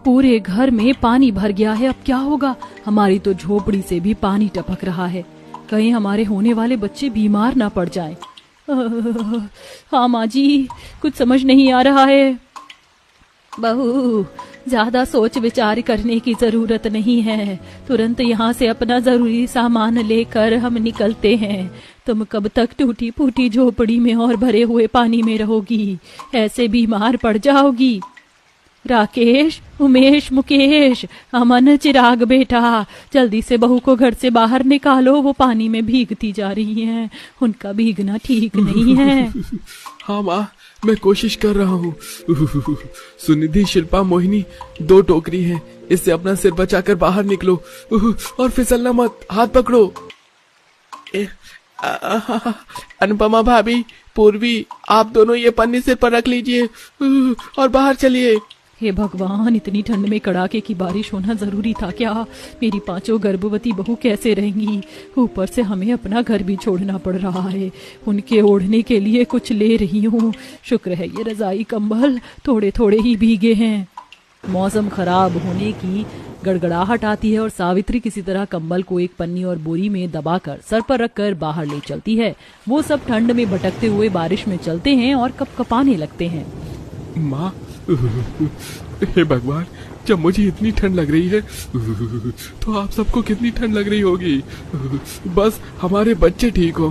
पूरे घर में पानी भर गया है। अब क्या होगा? हमारी तो झोपड़ी से भी पानी टपक रहा है। कहीं हमारे होने वाले बच्चे बीमार ना पड़ जाएं। हाँ माँ जी, कुछ समझ नहीं आ रहा है। बहू, ज्यादा सोच विचार करने की जरूरत नहीं है। तुरंत यहाँ से अपना जरूरी सामान लेकर हम निकलते हैं। तुम कब तक टूटी फूटी झोपड़ी में और भरे हुए पानी में रहोगी? ऐसे बीमार पड़ जाओगी। राकेश, उमेश, मुकेश, अमन, चिराग बेटा, जल्दी से बहू को घर से बाहर निकालो। वो पानी में भीगती जा रही हैं। उनका भीगना ठीक नहीं है। हाँ माँ, मैं कोशिश कर रहा हूँ। सुनिधि, शिल्पा, मोहिनी, 2 टोकरी है। इससे अपना सिर बचाकर बाहर निकलो और फिसलना मत। हाथ पकड़ो। अनुपमा भाभी, पूर्वी, आप दोनों ये पन्नी सिर पर रख लीजिए और बाहर चलिए। हे भगवान, इतनी ठंड में कड़ाके की बारिश होना जरूरी था क्या? मेरी 5 गर्भवती बहू कैसे रहेंगी? ऊपर से हमें अपना घर भी छोड़ना पड़ रहा है। उनके ओढ़ने के लिए कुछ ले रही हूँ। शुक्र है ये रजाई कंबल थोड़े थोड़े ही भीगे हैं। मौसम खराब होने की गड़गड़ाहट आती है और सावित्री किसी तरह कंबल को एक पन्नी और बोरी में दबाकर सर पर रखकर बाहर ले चलती है। वो सब ठंड में भटकते हुए बारिश में चलते हैं और कपकपाने लगते हैं। माँ, हे भगवान, जब मुझे इतनी ठंड लग रही है तो आप सबको कितनी ठंड लग रही होगी। बस हमारे बच्चे ठीक हो।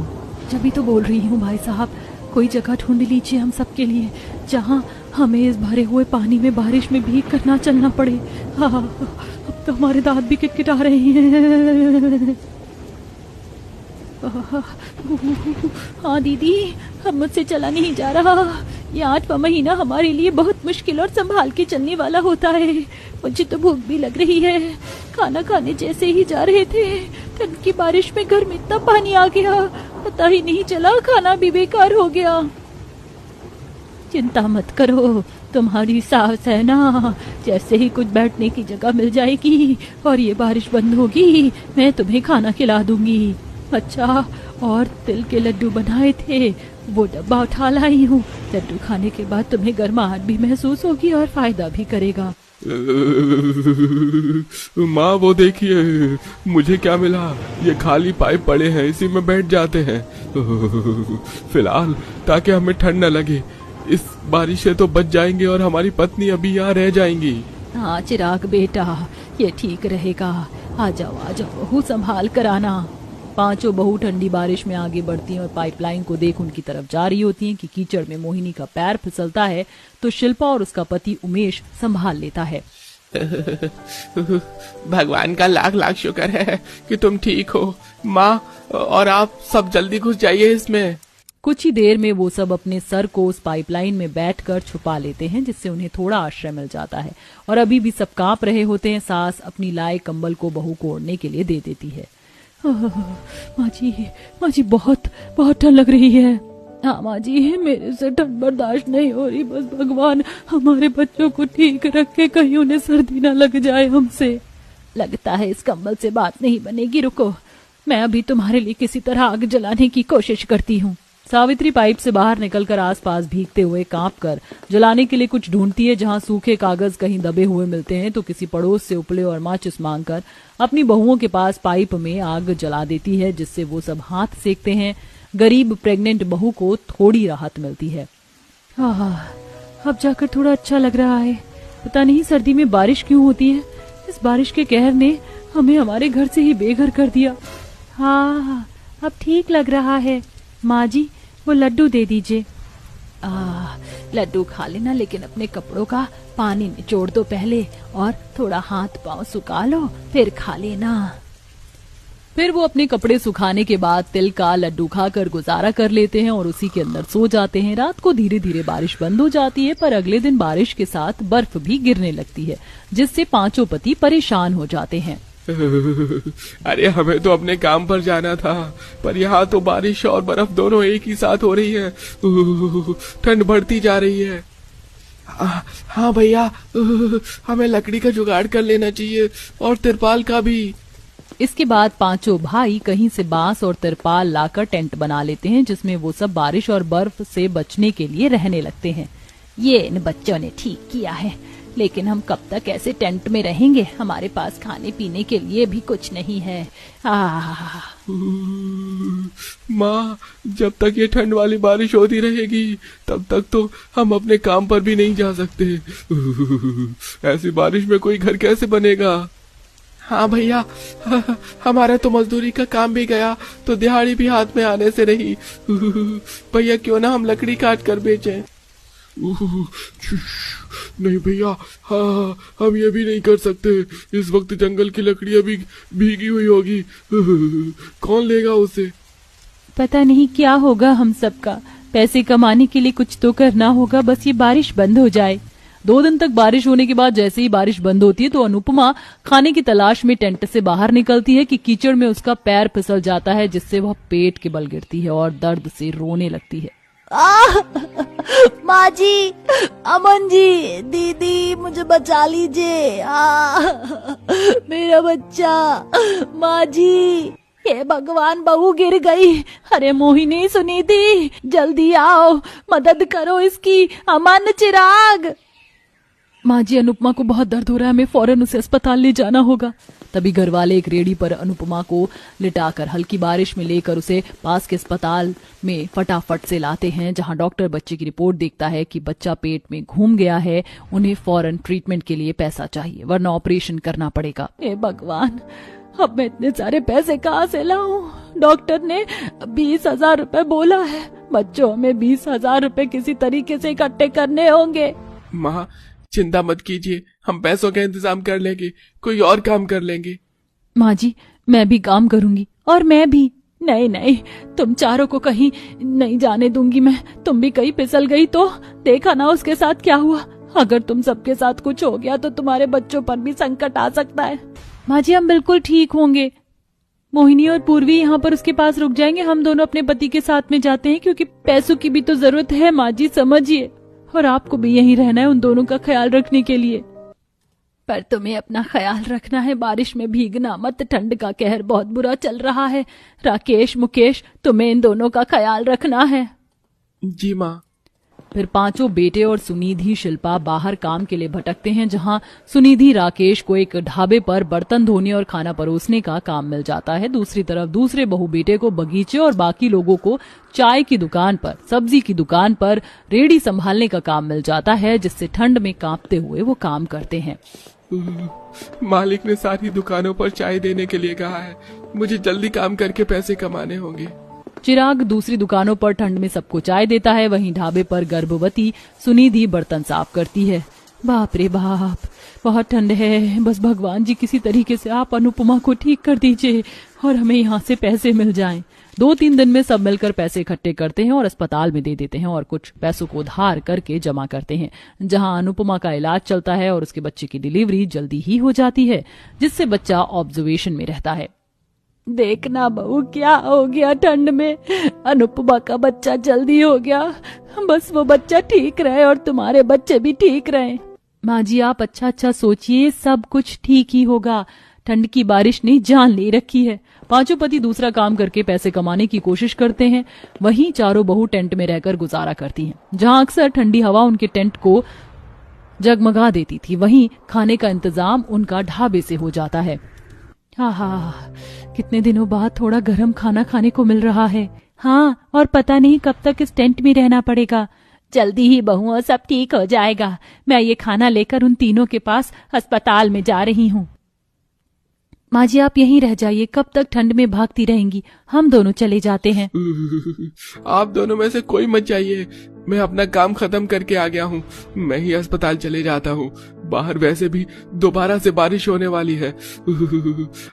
जब भी तो बोल रही हूँ भाई साहब, कोई जगह ढूंढ लीजिए हम सबके लिए, जहाँ हमें इस भरे हुए पानी में बारिश में भीग कर ना चलना पड़े। हाँ, अब तो हमारे दांत भी किटकिटा रहे हैं। हाँ दीदी, अब मुझसे चला नहीं जा रहा। ये 8वां महीना हमारे लिए बहुत मुश्किल और संभाल के चलने वाला होता है। मुझे तो भूख भी लग रही है। खाना खाने जैसे ही जा रहे थे, ठंड की बारिश में घर में इतना पानी आ गया, पता ही नहीं चला खाना भी बेकार हो गया। चिंता मत करो, तुम्हारी सास है ना, जैसे ही कुछ बैठने की जगह मिल जाएगी और ये बारिश बंद होगी, मैं तुम्हें खाना खिला दूंगी। अच्छा, और तिल के लड्डू बनाए थे, वो डब्बा उठा लाई हूँ। लड्डू खाने के बाद तुम्हें गर्माहट भी महसूस होगी और फायदा भी करेगा। माँ, वो देखिए, मुझे क्या मिला। ये खाली पाइप पड़े हैं, इसी में बैठ जाते हैं फिलहाल, ताकि हमें ठंड न लगे। इस बारिश से तो बच जाएंगे और हमारी पत्नी अभी यहाँ रह जाएंगी। हाँ चिराग बेटा, ये ठीक रहेगा। आ जाओ बहू, संभाल कर आना। 5 बहू ठंडी बारिश में आगे बढ़ती हैं और पाइपलाइन को देख उनकी तरफ जा रही होती हैं कि कीचड़ में मोहिनी का पैर फिसलता है तो शिल्पा और उसका पति उमेश संभाल लेता है। भगवान का लाख लाख शुक्र है कि तुम ठीक हो माँ, और आप सब जल्दी घुस जाइए इसमें। कुछ ही देर में वो सब अपने सर को उस पाइपलाइन में बैठकर छुपा लेते हैं, जिससे उन्हें थोड़ा आश्रय मिल जाता है। और अभी भी सब कांप रहे होते हैं। सास अपनी लाए कंबल को बहू को ओढ़ने के लिए दे देती है। माँ जी, बहुत बहुत ठंड लग रही है। हाँ माँ जी, मेरे से ठंड बर्दाश्त नहीं हो रही। बस भगवान हमारे बच्चों को ठीक रखे, कहीं उन्हें सर्दी ना लग जाए हमसे। लगता है इस कंबल से बात नहीं बनेगी। रुको, मैं अभी तुम्हारे लिए किसी तरह आग जलाने की कोशिश करती हूँ। सावित्री पाइप से बाहर निकलकर आसपास भीगते हुए कांपकर जलाने के लिए कुछ ढूंढती है। जहां सूखे कागज कहीं दबे हुए मिलते हैं तो किसी पड़ोस से उपले और माचिस मांगकर अपनी बहुओं के पास पाइप में आग जला देती है, जिससे वो सब हाथ सेकते हैं। गरीब प्रेग्नेंट बहू को थोड़ी राहत मिलती है। अब जाकर थोड़ा अच्छा लग रहा है। पता नहीं सर्दी में बारिश क्यों होती है। इस बारिश के कहर ने हमें हमारे घर से ही बेघर कर दिया। हाँ, अब ठीक लग रहा है। माँ जी, वो लड्डू दे दीजिए। लड्डू खा लेना, लेकिन अपने कपड़ों का पानी निचोड़ दो पहले और थोड़ा हाथ पांव सुखा लो, फिर खा लेना। फिर वो अपने कपड़े सुखाने के बाद तिल का लड्डू खाकर गुजारा कर लेते हैं और उसी के अंदर सो जाते हैं। रात को धीरे धीरे बारिश बंद हो जाती है, पर अगले दिन बारिश के साथ बर्फ भी गिरने लगती है, जिससे 5 पति परेशान हो जाते हैं। अरे, हमें तो अपने काम पर जाना था, पर यहाँ तो बारिश और बर्फ दोनों एक ही साथ हो रही है। ठंड बढ़ती जा रही है। हाँ भैया, हमें लकड़ी का जुगाड़ कर लेना चाहिए और तिरपाल का भी। इसके बाद 5 भाई कहीं से बांस और तिरपाल लाकर टेंट बना लेते हैं, जिसमें वो सब बारिश और बर्फ से बचने के लिए रहने लगते हैं। ये इन बच्चों ने ठीक किया है। लेकिन हम कब तक ऐसे टेंट में रहेंगे? हमारे पास खाने पीने के लिए भी कुछ नहीं है। माँ, जब तक ये ठंड वाली बारिश होती रहेगी तब तक तो हम अपने काम पर भी नहीं जा सकते। ऐसी बारिश में कोई घर कैसे बनेगा? हाँ भैया, हमारा तो मजदूरी का काम भी गया तो दिहाड़ी भी हाथ में आने से रही। भैया क्यों ना हम लकड़ी काट कर बेचें? नहीं भैया, हाँ हम ये भी नहीं कर सकते। इस वक्त जंगल की लकड़ियां भी भीगी हुई होगी। कौन लेगा उसे? पता नहीं क्या होगा हम सबका। पैसे कमाने के लिए कुछ तो करना होगा, बस ये बारिश बंद हो जाए। 2 दिन तक बारिश होने के बाद जैसे ही बारिश बंद होती है तो अनुपमा खाने की तलाश में टेंट से बाहर निकलती है कि कीचड़ में उसका पैर फिसल जाता है, जिससे वह पेट के बल गिरती है और दर्द से रोने लगती है। माँ जी, अमन जी, दीदी, मुझे बचा लीजिए। मेरा बच्चा। माँ जी, हे भगवान, बहू गिर गई। अरे मोहिनी, सुनीति, जल्दी आओ, मदद करो इसकी। अमन, चिराग। माँ जी, अनुपमा को बहुत दर्द हो रहा है, हमें फौरन उसे अस्पताल ले जाना होगा। तभी घर वाले एक रेडी पर अनुपमा को लिटाकर हल्की बारिश में लेकर उसे पास के अस्पताल में फटाफट से लाते हैं, जहां डॉक्टर बच्चे की रिपोर्ट देखता है कि बच्चा पेट में घूम गया है। उन्हें फौरन ट्रीटमेंट के लिए पैसा चाहिए, वरना ऑपरेशन करना पड़ेगा। हे भगवान, अब मैं इतने सारे पैसे कहाँ से लाऊं? डॉक्टर ने 20,000 रुपए बोला है। बच्चों, हमें 20,000 रुपए किसी तरीके से इकट्ठे करने होंगे। माँ, चिंता मत कीजिए, हम पैसों का इंतजाम कर लेंगे, कोई और काम कर लेंगे। माँ जी, मैं भी काम करूंगी। और मैं भी। नहीं नहीं, तुम चारों को कहीं नहीं जाने दूंगी मैं। तुम भी कहीं फिसल गई तो देखा ना उसके साथ क्या हुआ। अगर तुम सबके साथ कुछ हो गया तो तुम्हारे बच्चों पर भी संकट आ सकता है। माँ जी, हम बिल्कुल ठीक होंगे। मोहिनी और पूर्वी यहाँ पर उसके पास रुक जाएंगे। हम दोनों अपने पति के साथ में जाते हैं, क्योंकि पैसों की भी तो जरूरत है। माँ जी, समझिए, और आपको भी यहीं रहना है उन दोनों का ख्याल रखने के लिए। पर तुम्हें अपना ख्याल रखना है, बारिश में भीगना मत। ठंड का कहर बहुत बुरा चल रहा है। राकेश, मुकेश, तुम्हें इन दोनों का ख्याल रखना है। जी माँ। फिर 5 बेटे और सुनिधि शिल्पा बाहर काम के लिए भटकते हैं, जहां सुनिधि राकेश को एक ढाबे पर बर्तन धोने और खाना परोसने का काम मिल जाता है। दूसरी तरफ दूसरे बहू बेटे को बगीचे और बाकी लोगों को चाय की दुकान पर, सब्जी की दुकान पर रेडी संभालने का काम मिल जाता है, जिससे ठंड में कांपते हुए वो काम करते हैं। मालिक ने सारी दुकानों पर चाय देने के लिए कहा है। मुझे जल्दी काम करके पैसे कमाने होंगे। चिराग दूसरी दुकानों पर ठंड में सबको चाय देता है, वहीं ढाबे पर गर्भवती सुनिधि बर्तन साफ करती है। बाप रे बाप, बहुत ठंड है। बस भगवान जी, किसी तरीके से आप अनुपमा को ठीक कर दीजिए और हमें यहाँ से पैसे मिल जाएं। 2-3 दिन में सब मिलकर पैसे इकट्ठे करते हैं और अस्पताल में दे देते हैं और कुछ पैसों को उधार करके जमा करते हैं, जहां अनुपमा का इलाज चलता है और उसके बच्चे की डिलीवरी जल्दी ही हो जाती है, जिससे बच्चा ऑब्जर्वेशन में रहता है। देखना बहू, क्या हो गया ठंड में। अनुपमा का बच्चा जल्दी हो गया। बस वो बच्चा ठीक रहे और तुम्हारे बच्चे भी ठीक रहे। माँ जी, आप अच्छा सोचिए, सब कुछ ठीक ही होगा। ठंड की बारिश ने जान ले रखी है। 5 पति दूसरा काम करके पैसे कमाने की कोशिश करते हैं, वहीं चारों बहू टेंट में रहकर गुजारा करती हैं, जहां अक्सर ठंडी हवा उनके टेंट को जगमगा देती थी। वहीं खाने का इंतजाम उनका ढाबे से हो जाता है। हाँ, कितने दिनों बाद थोड़ा गर्म खाना खाने को मिल रहा है। हाँ, और पता नहीं कब तक इस टेंट में रहना पड़ेगा। जल्दी ही बहुओं, सब ठीक हो जाएगा। मैं ये खाना लेकर उन तीनों के पास अस्पताल में जा रही हूँ। माँ जी, आप यहीं रह जाइए, कब तक ठंड में भागती रहेंगी? हम दोनों चले जाते हैं। आप दोनों में से कोई मत जाइए, मैं अपना काम खत्म करके आ गया हूँ। मैं ही अस्पताल चले जाता हूँ। बाहर वैसे भी दोबारा से बारिश होने वाली है।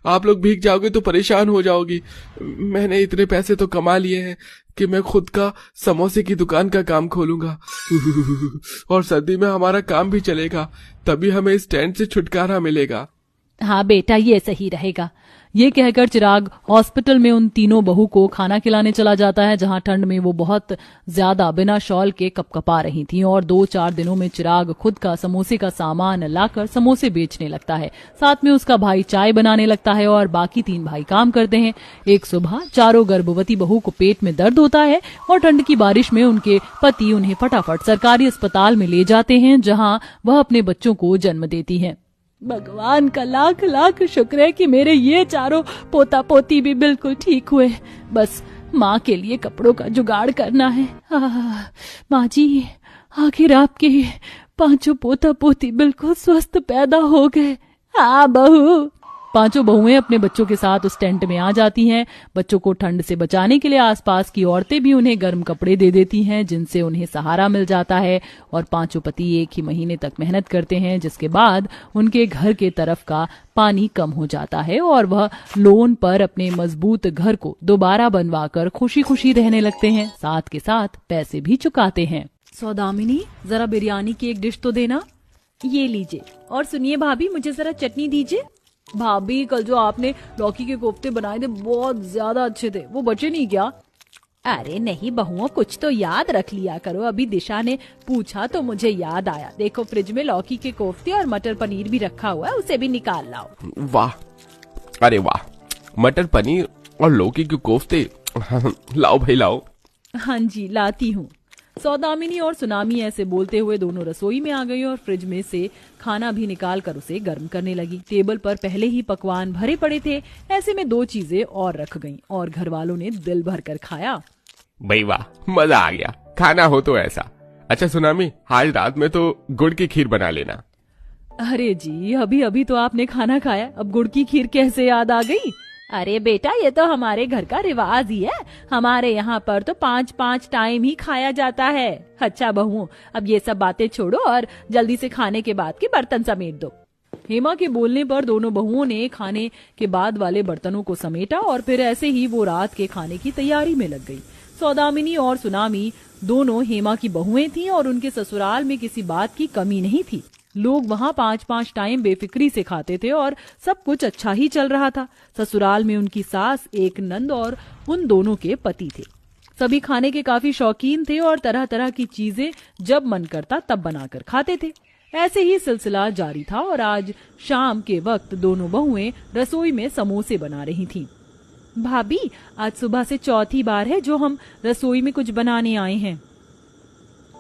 आप लोग भीग जाओगे तो परेशान हो जाओगी। मैंने इतने पैसे तो कमा लिए हैं कि मैं खुद का समोसे की दुकान का काम खोलूंगा। और सर्दी में हमारा काम भी चलेगा, तभी हमें इस टेंट से छुटकारा मिलेगा। हाँ बेटा, ये सही रहेगा। ये कहकर चिराग हॉस्पिटल में उन तीनों बहू को खाना खिलाने चला जाता है, जहां ठंड में वो बहुत ज्यादा बिना शॉल के कपकपा रही थीं। और 2-4 दिनों में चिराग खुद का समोसे का सामान लाकर समोसे बेचने लगता है। साथ में उसका भाई चाय बनाने लगता है और बाकी 3 भाई काम करते हैं। एक सुबह चारों गर्भवती बहू को पेट में दर्द होता है और ठंड की बारिश में उनके पति उन्हें फटाफट सरकारी अस्पताल में ले जाते हैं, जहां वह अपने बच्चों को जन्म देती हैं। भगवान का लाख लाख शुक्र है कि मेरे ये चारों पोता पोती भी बिल्कुल ठीक हुए। बस माँ के लिए कपड़ों का जुगाड़ करना है। माँ जी, आखिर आपके 5 पोता पोती बिल्कुल स्वस्थ पैदा हो गए। हाँ बहू। 5 बहुएं अपने बच्चों के साथ उस टेंट में आ जाती हैं। बच्चों को ठंड से बचाने के लिए आसपास की औरतें भी उन्हें गर्म कपड़े दे देती हैं, जिनसे उन्हें सहारा मिल जाता है। और 5 पति एक ही महीने तक मेहनत करते हैं, जिसके बाद उनके घर के तरफ का पानी कम हो जाता है और वह लोन पर अपने मजबूत घर को दोबारा बनवाकर खुशी खुशी रहने लगते हैं। साथ के साथ पैसे भी चुकाते हैं। सौदामिनी, जरा बिरयानी की एक डिश तो देना। ये लीजिए। और सुनिए भाभी, मुझे जरा चटनी दीजिए। भाभी, कल जो आपने लौकी के कोफ्ते बनाए थे बहुत ज्यादा अच्छे थे, वो बचे नहीं क्या? अरे नहीं बहुओं, कुछ तो याद रख लिया करो। अभी दिशा ने पूछा तो मुझे याद आया। देखो फ्रिज में लौकी के कोफ्ते और मटर पनीर भी रखा हुआ है, उसे भी निकाल लाओ। वाह, अरे वाह, मटर पनीर और लौकी के कोफ्ते। लाओ भाई लाओ। हाँ जी, लाती हूँ। सौदामिनी और सुनामी ऐसे बोलते हुए दोनों रसोई में आ गई और फ्रिज में से खाना भी निकाल कर उसे गर्म करने लगी। टेबल पर पहले ही पकवान भरे पड़े थे, ऐसे में 2 चीजें और रख गईं और घर वालों ने दिल भर कर खाया। भाई वाह, मजा आ गया। खाना हो तो ऐसा। अच्छा सुनामी, आज रात में तो गुड़ की खीर बना लेना। अरे जी, अभी अभी तो आपने खाना खाया, अब गुड़ की खीर कैसे याद आ गई? अरे बेटा, ये तो हमारे घर का रिवाज ही है। हमारे यहाँ पर तो 5-5 टाइम ही खाया जाता है। अच्छा बहू, अब ये सब बातें छोड़ो और जल्दी से खाने के बाद के बर्तन समेट दो। हेमा के बोलने पर दोनों बहुओं ने खाने के बाद वाले बर्तनों को समेटा और फिर ऐसे ही वो रात के खाने की तैयारी में लग गई। सौदामिनी और सुनामी दोनों हेमा की बहुएं थीं और उनके ससुराल में किसी बात की कमी नहीं थी। लोग वहाँ 5-5 टाइम बेफिक्री से खाते थे और सब कुछ अच्छा ही चल रहा था। ससुराल में उनकी सास, एक नंद और उन दोनों के पति थे। सभी खाने के काफी शौकीन थे और तरह तरह की चीजें जब मन करता तब बनाकर खाते थे। ऐसे ही सिलसिला जारी था और आज शाम के वक्त दोनों बहुएं रसोई में समोसे बना रही थीं। भाभी, आज सुबह से चौथी बार है जो हम रसोई में कुछ बनाने आए हैं।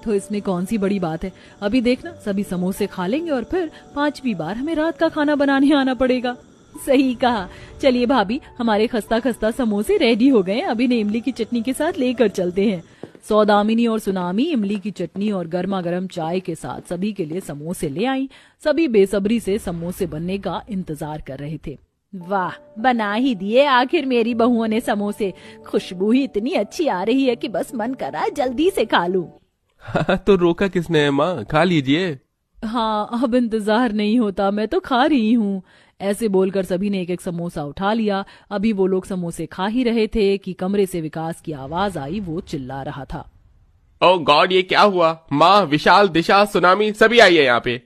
तो इसमें कौन सी बड़ी बात है? अभी देखना, सभी समोसे खा लेंगे और फिर 5वीं बार हमें रात का खाना बनाने आना पड़ेगा। सही कहा। चलिए भाभी, हमारे खस्ता खस्ता समोसे रेडी हो गए। अभी ने इमली की चटनी के साथ लेकर चलते हैं। सौदामिनी और सुनामी इमली की चटनी और गर्मा गर्म चाय के साथ सभी के लिए समोसे ले आई। सभी बेसब्री से समोसे बनने का इंतजार कर रहे थे। वाह, बना ही दिए आखिर मेरी बहुओं ने समोसे। खुशबू ही इतनी अच्छी आ रही है कि बस मन कर रहा है जल्दी से खा लूं। तो रोका किसने है माँ, खा लीजिए। हाँ, अब इंतजार नहीं होता, मैं तो खा रही हूँ। ऐसे बोलकर सभी ने एक एक समोसा उठा लिया। अभी वो लोग समोसे खा ही रहे थे कि कमरे से विकास की आवाज आई। वो चिल्ला रहा था, ओह गॉड, ये क्या हुआ? माँ, विशाल, दिशा, सुनामी सभी आई है यहाँ पे।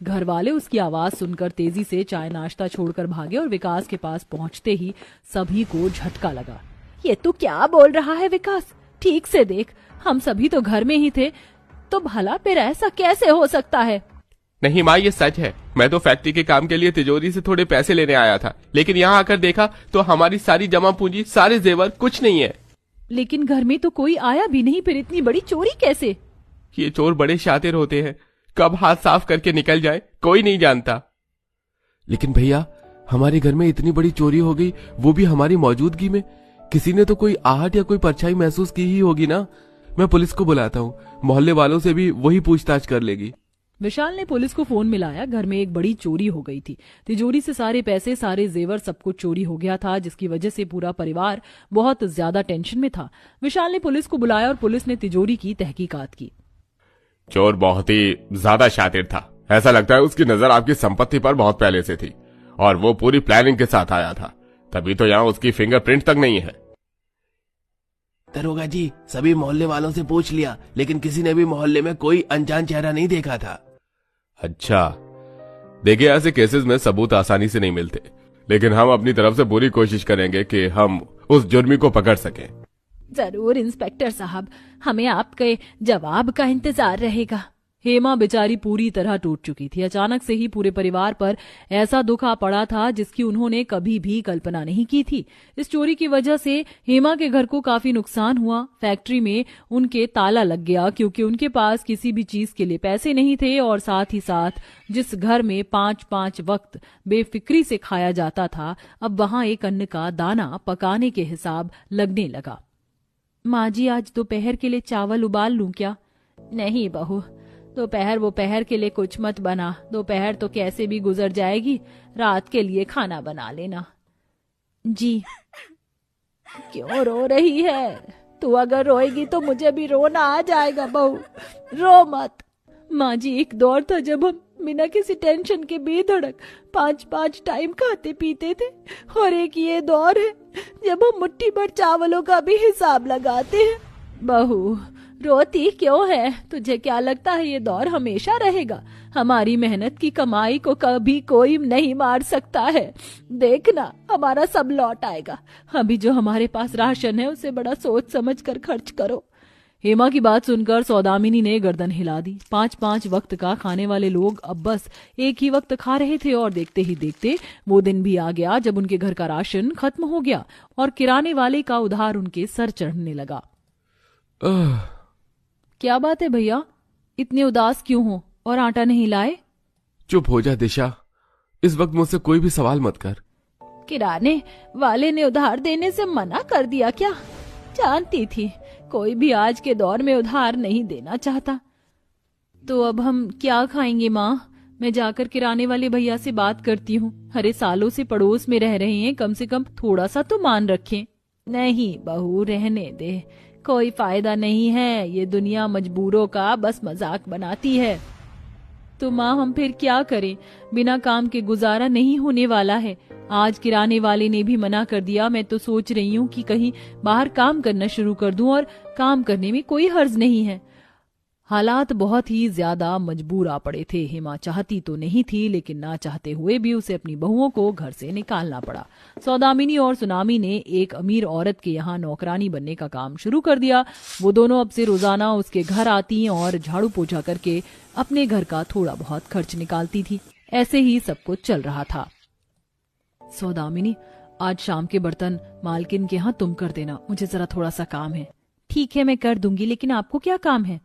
घर वाले उसकी आवाज सुनकर तेजी से चाय नाश्ता छोड़कर भागे और विकास के पास पहुंचते ही सभी को झटका लगा। ये तू क्या बोल रहा है विकास? ठीक से देख, हम सभी तो घर में ही थे, तो भला फिर ऐसा कैसे हो सकता है? नहीं माँ, ये सच है। मैं तो फैक्ट्री के काम के लिए तिजोरी से थोड़े पैसे लेने आया था, लेकिन यहाँ आकर देखा तो हमारी सारी जमा पूंजी, सारे जेवर कुछ नहीं है। लेकिन घर में तो कोई आया भी नहीं, फिर इतनी बड़ी चोरी कैसे? ये चोर बड़े शातिर होते हैं, कब हाथ साफ करके निकल जाए कोई नहीं जानता। लेकिन भैया, हमारे घर में इतनी बड़ी चोरी हो गई, वो भी हमारी मौजूदगी में। किसी ने तो कोई आहट या कोई परछाई महसूस की ही होगी ना। मैं पुलिस को बुलाता हूँ, मोहल्ले वालों से भी वही पूछताछ कर लेगी। विशाल ने पुलिस को फोन मिलाया। घर में एक बड़ी चोरी हो गई थी। तिजोरी से सारे पैसे, सारे जेवर, सब कुछ चोरी हो गया था, जिसकी वजह से पूरा परिवार बहुत ज्यादा टेंशन में था। विशाल ने पुलिस को बुलाया और पुलिस ने तिजोरी की तहकीकात की। चोर बहुत ही ज्यादा शातिर था। ऐसा लगता है उसकी नजर आपकी संपत्ति पर बहुत पहले से थी और वो पूरी प्लानिंग के साथ आया था, तभी तो यहाँ उसकी फिंगरप्रिंट तक नहीं है। दरोगा जी, सभी मोहल्ले वालों से पूछ लिया, लेकिन किसी ने भी मोहल्ले में कोई अनजान चेहरा नहीं देखा था। अच्छा, देखिए, ऐसे केसेस में सबूत आसानी से नहीं मिलते, लेकिन हम अपनी तरफ से पूरी कोशिश करेंगे कि हम उस जुर्मी को पकड़ सकें। जरूर इंस्पेक्टर साहब, हमें आपके जवाब का इंतजार रहेगा। हेमा बेचारी पूरी तरह टूट चुकी थी। अचानक से ही पूरे परिवार पर ऐसा दुख आ पड़ा था जिसकी उन्होंने कभी भी कल्पना नहीं की थी। इस चोरी की वजह से हेमा के घर को काफी नुकसान हुआ। फैक्ट्री में उनके ताला लग गया क्योंकि उनके पास किसी भी चीज के लिए पैसे नहीं थे, और साथ ही साथ जिस घर में 5-5 वक्त बेफिक्री से खाया जाता था, अब वहां एक अन्न का दाना पकाने के हिसाब लगने लगा। माँ जी, आज दोपहर के लिए चावल उबाल लूं क्या? नहीं बहू, दोपहर के लिए कुछ मत बना। दोपहर तो कैसे भी गुजर जाएगी, रात के लिए खाना बना लेना। जी। क्यों रो रही है? तू अगर रोएगी तो मुझे भी रोना आ जाएगा बहू, रो मत। माँ जी, एक दौर था जब हम बिना किसी टेंशन के बेधड़क 5-5 टाइम खाते पीते थे, और एक ये दौर है जब हम मुट्ठी भर चावलों का भी हिसाब लगाते हैं। बहू, रोती क्यों है? तुझे क्या लगता है ये दौर हमेशा रहेगा? हमारी मेहनत की कमाई को कभी कोई नहीं मार सकता है। देखना, हमारा सब लौट आएगा। अभी जो हमारे पास राशन है उसे बड़ा सोच समझ कर खर्च करो। हेमा की बात सुनकर सौदामिनी ने गर्दन हिला दी। 5-5 वक्त का खाने वाले लोग अब बस एक ही वक्त खा रहे थे, और देखते ही देखते वो दिन भी आ गया जब उनके घर का राशन खत्म हो गया और किराने वाले का उधार उनके सर चढ़ने लगा। क्या बात है भैया, इतने उदास क्यों हो और आटा नहीं लाए? चुप हो जा दिशा, इस वक्त मुझसे कोई भी सवाल मत कर। किराने वाले ने उधार देने से मना कर दिया क्या? जानती थी कोई भी आज के दौर में उधार नहीं देना चाहता। तो अब हम क्या खाएंगे माँ? मैं जाकर किराने वाले भैया से बात करती हूँ। हरे सालों से पड़ोस में रह रहे हैं, कम से कम थोड़ा सा तो मान रखें। नहीं बहू, रहने दे, कोई फायदा नहीं है। ये दुनिया मजबूरों का बस मजाक बनाती है। तो माँ, हम फिर क्या करें? बिना काम के गुजारा नहीं होने वाला है। आज किराने वाले ने भी मना कर दिया। मैं तो सोच रही हूँ कि कहीं बाहर काम करना शुरू कर दूं, और काम करने में कोई हर्ज नहीं है। हालात बहुत ही ज्यादा मजबूर आ पड़े थे। हेमा चाहती तो नहीं थी, लेकिन ना चाहते हुए भी उसे अपनी बहुओं को घर से निकालना पड़ा। सौदामिनी और सुनामी ने एक अमीर औरत के यहाँ नौकरानी बनने का काम शुरू कर दिया। वो दोनों अब से रोजाना उसके घर आती और झाड़ू पोछा करके अपने घर का थोड़ा बहुत खर्च निकालती थी। ऐसे ही सब कुछ चल रहा था। सौदामिनी, आज शाम के बर्तन मालकिन के यहाँ तुम कर देना, मुझे जरा थोड़ा सा काम है। ठीक है, मैं कर दूंगी, लेकिन आपको क्या काम है?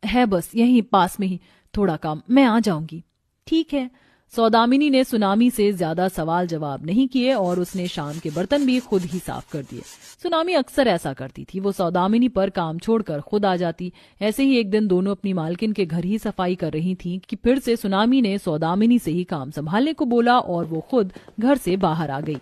बस यहीं पास में ही थोड़ा काम, मैं आ जाऊंगी। ठीक है। सौदामिनी ने सुनामी से ज्यादा सवाल जवाब नहीं किए और उसने शाम के बर्तन भी खुद ही साफ कर दिए। सुनामी अक्सर ऐसा करती थी, वो सौदामिनी पर काम छोड़कर खुद आ जाती। ऐसे ही एक दिन दोनों अपनी मालकिन के घर ही सफाई कर रही थीं कि फिर से सुनामी ने सौदामिनी से ही काम संभालने को बोला और वो खुद घर से बाहर आ गई।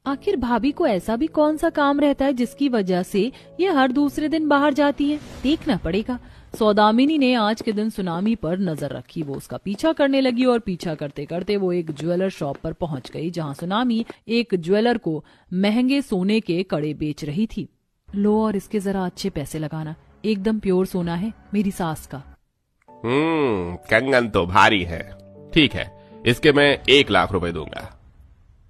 आखिर भाभी को ऐसा भी कौन सा काम रहता है जिसकी वजह से ये हर दूसरे दिन बाहर जाती है? देखना पड़ेगा। सौदामिनी ने आज के दिन सुनामी पर नजर रखी। वो उसका पीछा करने लगी और पीछा करते करते वो एक ज्वेलर शॉप पर पहुंच गई, जहां सुनामी एक ज्वेलर को महंगे सोने के कड़े बेच रही थी। लो, और इसके जरा अच्छे पैसे लगाना, एकदम प्योर सोना है, मेरी सास का। कंगन तो भारी है। ठीक है, इसके मैं 1 लाख रुपए दूंगा।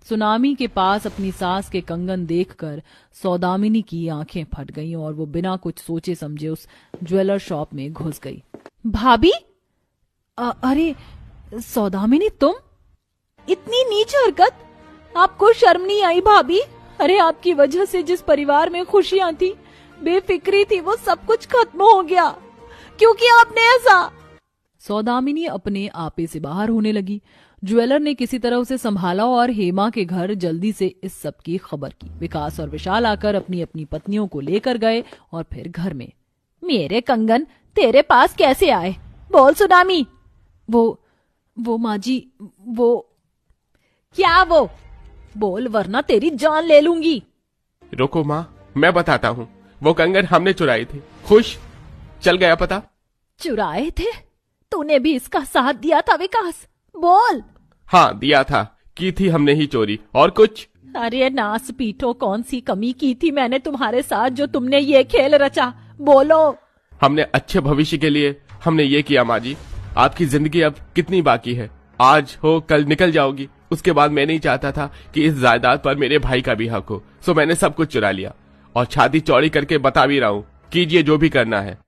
सुनामी के पास अपनी सास के कंगन देखकर सौदामिनी की आंखें फट गईं और वो बिना कुछ सोचे समझे उस ज्वेलर शॉप में घुस गई। भाभी! अरे सौदामिनी, तुम? इतनी नीच हरकत! आपको शर्म नहीं आई भाभी? अरे आपकी वजह से जिस परिवार में खुशियां थी, बेफिक्री थी, वो सब कुछ खत्म हो गया। क्योंकि आपने ऐसा। सौदामिनी अपने आपे से बाहर होने लगी। ज्वेलर ने किसी तरह उसे संभाला और हेमा के घर जल्दी से इस सब की खबर की। विकास और विशाल आकर अपनी अपनी पत्नियों को लेकर गए और फिर घर में। मेरे कंगन तेरे पास कैसे आए? बोल सुनामी। वो माँ जी, वो क्या वो? बोल, वरना तेरी जान ले लूंगी। रुको माँ, मैं बताता हूँ। वो कंगन हमने चुराए थे। खुश? चल गया पता? चुराए थे? तूने भी इसका साथ दिया था विकास? बोल। हाँ, दिया था। की थी हमने ही चोरी, और कुछ? अरे नास पीटो, कौन सी कमी की थी मैंने तुम्हारे साथ जो तुमने ये खेल रचा? बोलो। हमने अच्छे भविष्य के लिए हमने ये किया माँ जी। आपकी जिंदगी अब कितनी बाकी है? आज हो कल निकल जाओगी। उसके बाद मैं नहीं चाहता था कि इस जायदाद पर मेरे भाई का भी हक हो, सो मैंने सब कुछ चुरा लिया और छाती चौड़ी करके बता भी रहा हूँ, कीजिए जो भी करना है।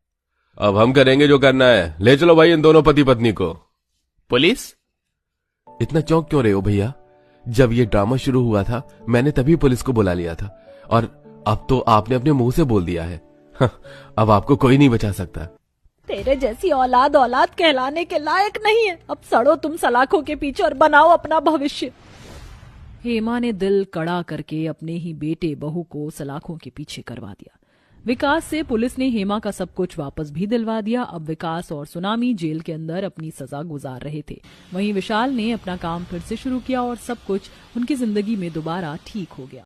अब हम करेंगे जो करना है। ले चलो भाई इन दोनों पति पत्नी को। पुलिस? इतना चौंक क्यों रहे हो भैया? जब ये ड्रामा शुरू हुआ था मैंने तभी पुलिस को बुला लिया था, और अब तो आपने अपने मुंह से बोल दिया है। अब आपको कोई नहीं बचा सकता। तेरे जैसी औलाद औलाद कहलाने के लायक नहीं है। अब सड़ो तुम सलाखों के पीछे और बनाओ अपना भविष्य। हेमा ने दिल कड़ा करके अपने ही बेटे बहू को सलाखों के पीछे करवा दिया। विकास से पुलिस ने हेमा का सब कुछ वापस भी दिलवा दिया। अब विकास और सुनामी जेल के अंदर अपनी सजा गुजार रहे थे। वहीं विशाल ने अपना काम फिर से शुरू किया और सब कुछ उनकी जिंदगी में दोबारा ठीक हो गया।